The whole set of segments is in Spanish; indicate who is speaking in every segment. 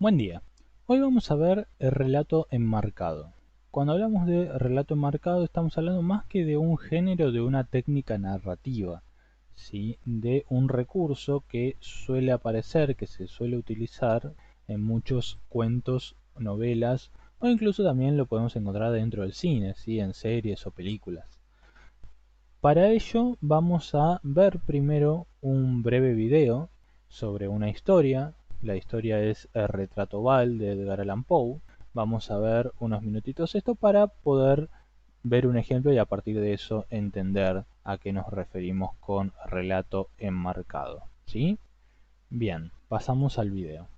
Speaker 1: Buen día. Hoy vamos a ver el relato enmarcado. Cuando hablamos de relato enmarcado estamos hablando más que de un género, de una técnica narrativa, ¿sí? De un recurso que suele aparecer, que se suele utilizar en muchos cuentos, novelas o incluso también lo podemos encontrar dentro del cine, ¿sí? En series o películas. Para ello vamos a ver primero un breve video sobre una historia. La historia es El retrato Oval de Edgar Allan Poe. Vamos a ver unos minutitos esto para poder ver un ejemplo y a partir de eso entender a qué nos referimos con relato enmarcado, ¿sí? Bien, pasamos al video.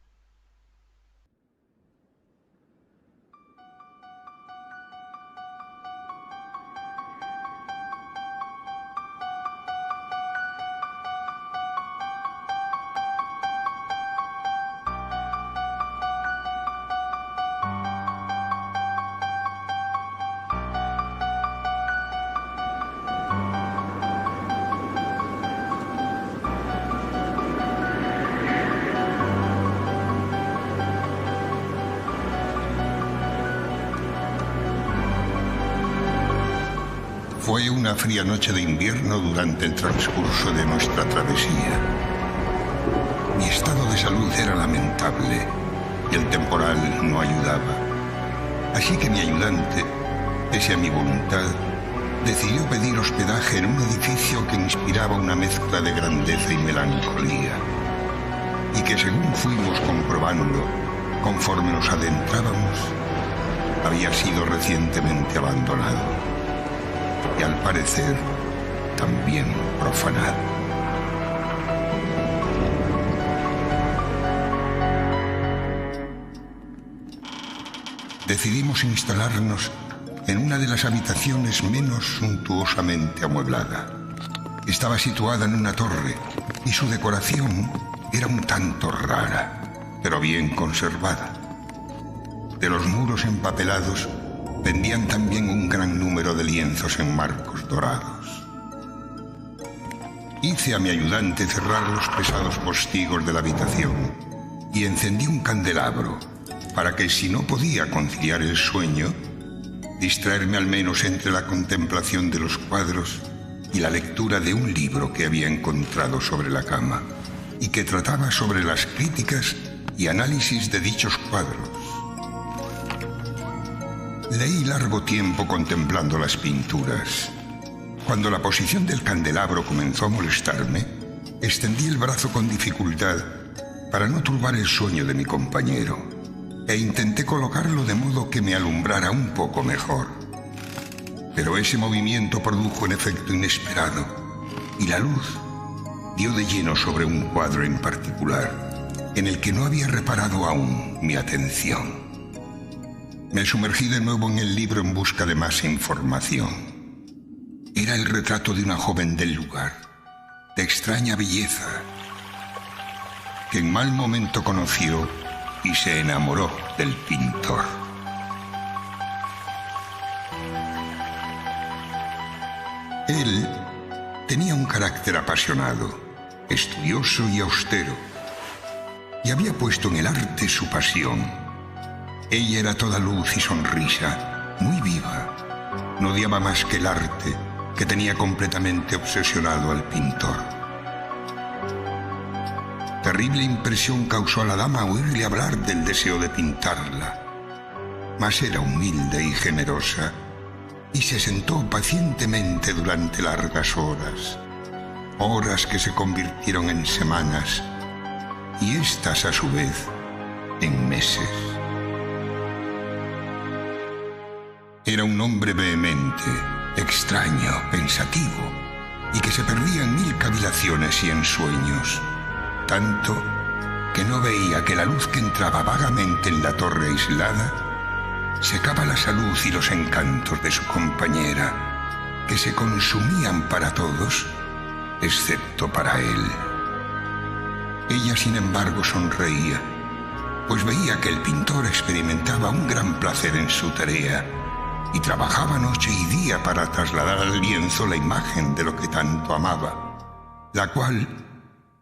Speaker 2: Fue una fría noche de invierno durante el transcurso de nuestra travesía. Mi estado de salud era lamentable y el temporal no ayudaba. Así que mi ayudante, pese a mi voluntad, decidió pedir hospedaje en un edificio que inspiraba una mezcla de grandeza y melancolía, y que según fuimos comprobando, conforme nos adentrábamos, había sido recientemente abandonado. Y al parecer, también profanado. Decidimos instalarnos en una de las habitaciones menos suntuosamente amueblada. Estaba situada en una torre y su decoración era un tanto rara, pero bien conservada. De los muros empapelados pendían también un gran número de lienzos en marcos dorados. Hice a mi ayudante cerrar los pesados postigos de la habitación y encendí un candelabro para que, si no podía conciliar el sueño, distraerme al menos entre la contemplación de los cuadros y la lectura de un libro que había encontrado sobre la cama y que trataba sobre las críticas y análisis de dichos cuadros. Leí largo tiempo contemplando las pinturas. Cuando la posición del candelabro comenzó a molestarme, extendí el brazo con dificultad para no turbar el sueño de mi compañero e intenté colocarlo de modo que me alumbrara un poco mejor. Pero ese movimiento produjo un efecto inesperado y la luz dio de lleno sobre un cuadro en particular en el que no había reparado aún mi atención. Me sumergí de nuevo en el libro en busca de más información. Era el retrato de una joven del lugar, de extraña belleza, que en mal momento conoció y se enamoró del pintor. Él tenía un carácter apasionado, estudioso y austero, y había puesto en el arte su pasión. Ella era toda luz y sonrisa, muy viva. No odiaba más que el arte, que tenía completamente obsesionado al pintor. Terrible impresión causó a la dama oírle hablar del deseo de pintarla, mas era humilde y generosa, y se sentó pacientemente durante largas horas, horas que se convirtieron en semanas, y éstas a su vez en meses. Era un hombre vehemente, extraño, pensativo, y que se perdía en mil cavilaciones y en sueños, tanto que no veía que la luz que entraba vagamente en la torre aislada secaba la salud y los encantos de su compañera, que se consumían para todos, excepto para él. Ella, sin embargo, sonreía, pues veía que el pintor experimentaba un gran placer en su tarea y trabajaba noche y día para trasladar al lienzo la imagen de lo que tanto amaba, la cual,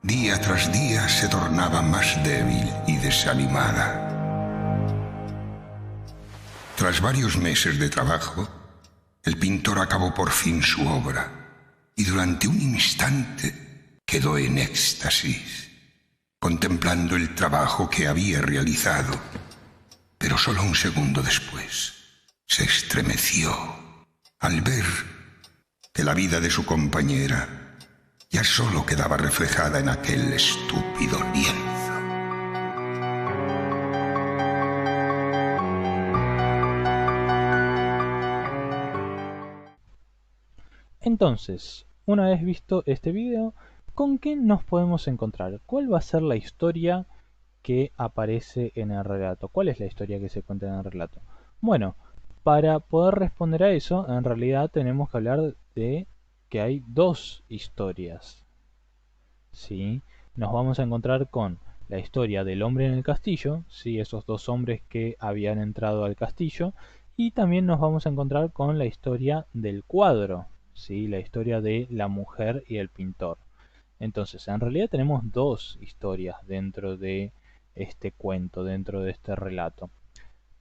Speaker 2: día tras día, se tornaba más débil y desanimada. Tras varios meses de trabajo, el pintor acabó por fin su obra y durante un instante quedó en éxtasis, contemplando el trabajo que había realizado. Pero solo un segundo después se estremeció al ver que la vida de su compañera ya solo quedaba reflejada en aquel estúpido lienzo.
Speaker 1: Entonces, una vez visto este video, ¿con qué nos podemos encontrar? ¿Cuál va a ser la historia que aparece en el relato? ¿Cuál es la historia que se cuenta en el relato? Bueno, para poder responder a eso, en realidad tenemos que hablar de que hay dos historias. ¿Sí? Nos vamos a encontrar con la historia del hombre en el castillo, ¿sí? Esos dos hombres que habían entrado al castillo, y también nos vamos a encontrar con la historia del cuadro, ¿sí? La historia de la mujer y el pintor. Entonces, en realidad tenemos dos historias dentro de este cuento, dentro de este relato.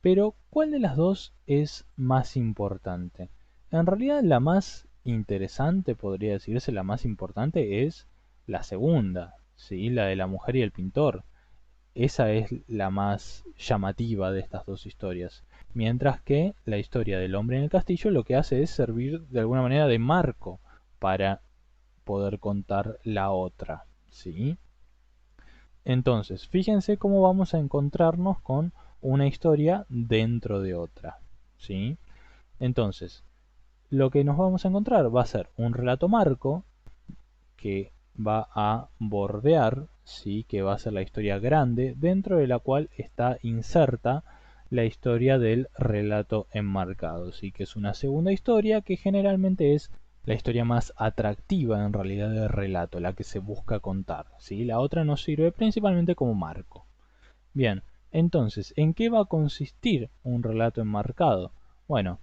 Speaker 1: Pero, ¿cuál de las dos es más importante? En realidad, la más interesante, podría decirse, la más importante es la segunda, ¿sí? La de la mujer y el pintor. Esa es la más llamativa de estas dos historias. Mientras que la historia del hombre en el castillo lo que hace es servir de alguna manera de marco para poder contar la otra, ¿sí? Entonces, fíjense cómo vamos a encontrarnos con una historia dentro de otra, ¿sí? Entonces, lo que nos vamos a encontrar va a ser un relato marco que va a bordear, ¿sí? Que va a ser la historia grande, dentro de la cual está inserta la historia del relato enmarcado, ¿sí? Que es una segunda historia que generalmente es la historia más atractiva en realidad del relato, la que se busca contar, ¿sí? La otra nos sirve principalmente como marco. Bien, entonces, ¿en qué va a consistir un relato enmarcado? Bueno,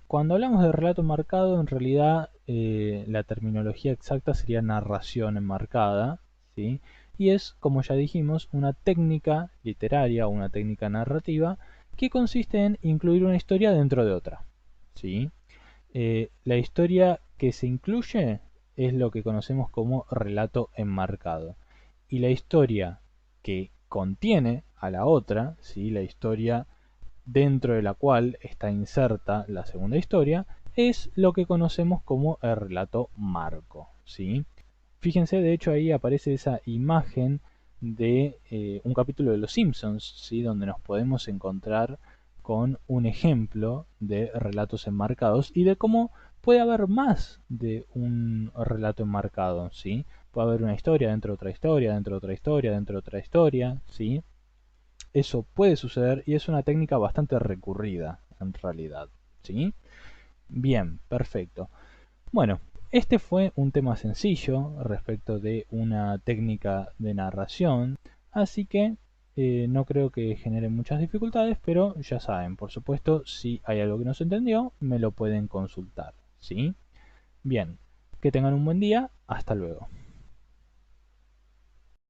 Speaker 1: cuando hablamos de relato enmarcado, en realidad la terminología exacta sería narración enmarcada, ¿sí? Y es, como ya dijimos, una técnica literaria o una técnica narrativa que consiste en incluir una historia dentro de otra, ¿sí? La historia que se incluye es lo que conocemos como relato enmarcado. Y la historia que contiene a la otra, ¿sí? La historia dentro de la cual está inserta la segunda historia, es lo que conocemos como el relato marco, ¿sí? Fíjense, de hecho ahí aparece esa imagen de un capítulo de Los Simpsons, ¿sí? Donde nos podemos encontrar con un ejemplo de relatos enmarcados y de cómo puede haber más de un relato enmarcado, ¿sí? Puede haber una historia dentro de otra historia, dentro de otra historia, dentro de otra historia, ¿sí? Eso puede suceder y es una técnica bastante recurrida en realidad, ¿sí? Bien, perfecto. Bueno, este fue un tema sencillo respecto de una técnica de narración, así que no creo que genere muchas dificultades, pero ya saben, por supuesto, si hay algo que no se entendió, me lo pueden consultar, ¿sí? Bien, que tengan un buen día, hasta luego.